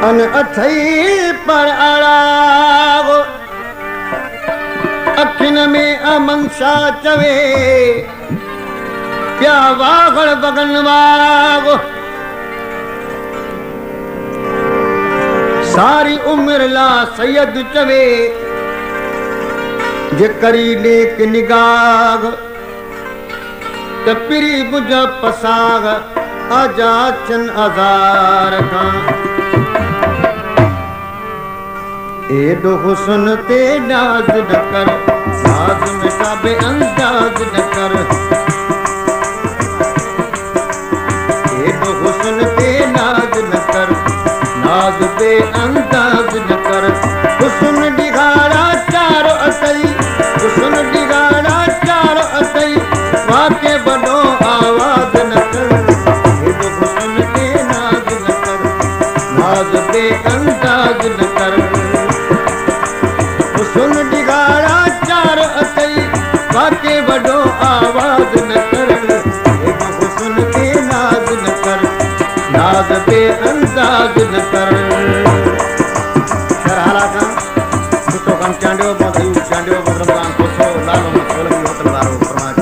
अन अथई पर अड़ागो अखिन में अमंसा चवे प्या वागड़ बगन वागो सारी उम्र ला सैयद चवे जे करी नेक निगाग तपिरी बुझ पसाग आजा चन आजार का एडो हुस्न ते नाज न कर साज में काबे अंदाज न कर एडो हुस्न ते नाज न कर नाज पे अंदाज न कर हुस्न दिखाड़ा चारो असई हुस्न दिखाड़ा चारो असई वाके बनो आवाज न कर एडो हुस्न ते नाज न कर नाज पे अंदाज न कर सुन दिगाड़ा चार असई वाके बड़ो आवाज न कर हुस्न के नाज न कर नाज पे अंदाज न कर शरहाला का सुतो काम चांडियो बदयू चांडियो बदरम कोसो लालो मसोलगी होतल बारो फरमाज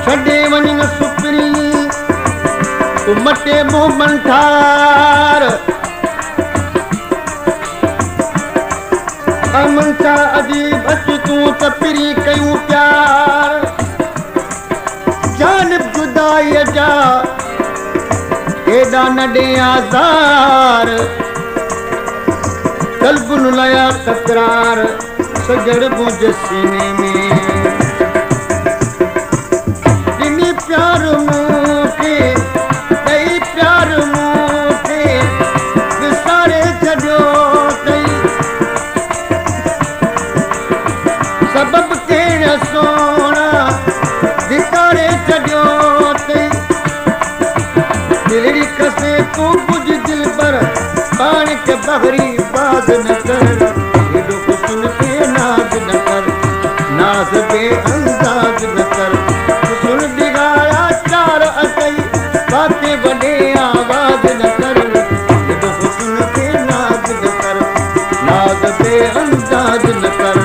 छडे वञन सुपरी उमटे मुंह मंठार अमंसा अजीब अच तू तपरी कयूं प्यार जानिब जुदाई जा एडा नडे आज़ार कल्बुन लया तकरार सजड़ बुझ सीने में दिनी प्यार मूंखे दई प्यार मूंखे विसारे छॾियो सबब केड़ सोना दिकारे छॾियो तई दिलड़ी कसे तू कुछ दिल पर पान के बहरी बाज न कर एडो हुस्न पे नाज न कर नाज पे अंदाज न कर हुस्न दिगाड़ा चार असई बातें बड़े आवाज न कर एडो हुस्न पे नाज न कर नाज पे अंदाज न कर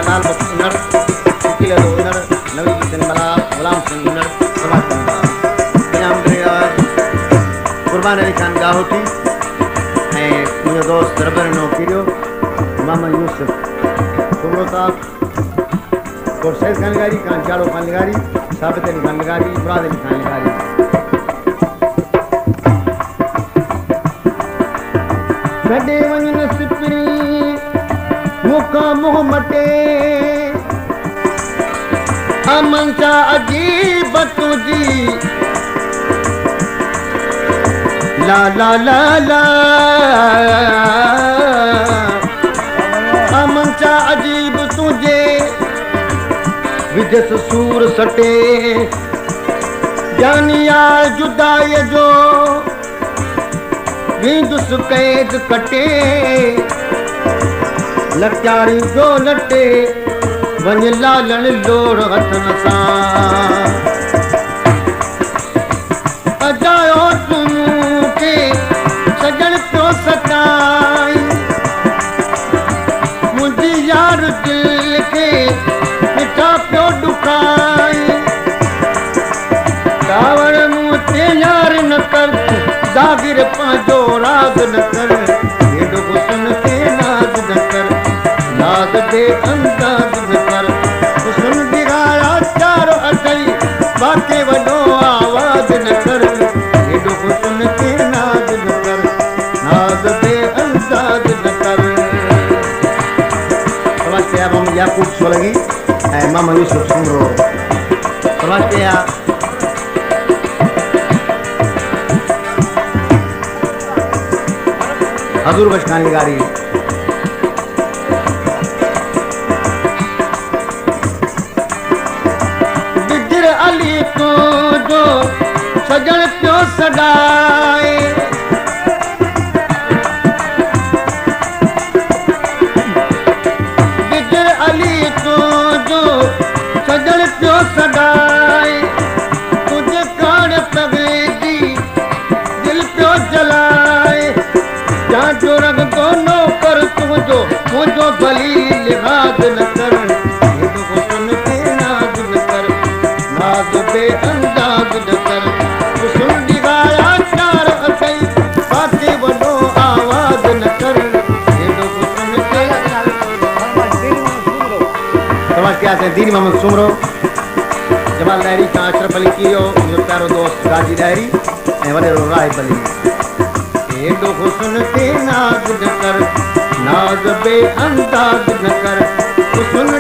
लाल बख्श उनर शकील उनर नवी सिंह गुलाम सिंह उनर कुर्बान अली खान गाहोटी ऐं मुंहिंजो दोस्त रबर नो किरियो मोहम्मद यूसुफ कुमरो साहब और सैद खान लगारी खान चाड़ो खान लगारी साबित अली खान लगारी मुराद अली खान लगारी छॾे वञन सिपरी मुखा मुंह मटे अमंसा अजीब तुझी ला ला ला ला अमंसा अजीब तुझे विजस सूर सटे जानियार जुदाई जो विंदुस कैद कटे लचारी जो लटे वञ लालण लोड़ हथन सां अजायो तुम के सजण पियो सताई मुंहिंजी यार दिल खे मिठा पियो ॾुकाई कावड़ मुंह ते यार न कर जागिर पंहिंजो राग न कर एॾो हुस्न ते नाज न कर नाज पे अंदाज न कर हुस्न दिगाड़ा चारो असई बाके वॾो आवाज न कर एॾो हुस्न ते नाज न कर नाज पे अंदाज न कर नमस्ते अब हम याकूब सोलगी ऐं मोहम्मद यूसुफ सुमरो नमस्ते हजूर बशखानी गाड़ी बिजर अली को जो सजन पियो सदाए बिजर अली को जो सजन पियो सदाए भली लिहाज न कर, ये दुख सुन के नाज न कर, नाज बेअंदाज न कर। तू सुन दिवाया चार अथई, बाकी वॾो आवाज न कर, ये दुख सुन के। तव्हां क्या थे दीन मोहम्मद सुमरो जमाल लहरी का अशरफ अली कियो, मुंहिंजो प्यारो दोस्त गाजी लहरी ऐं वॾेरो राहिब अली। ये दुख सुन के नाज न कर, नाज बेअंदाज न कर। तू सुन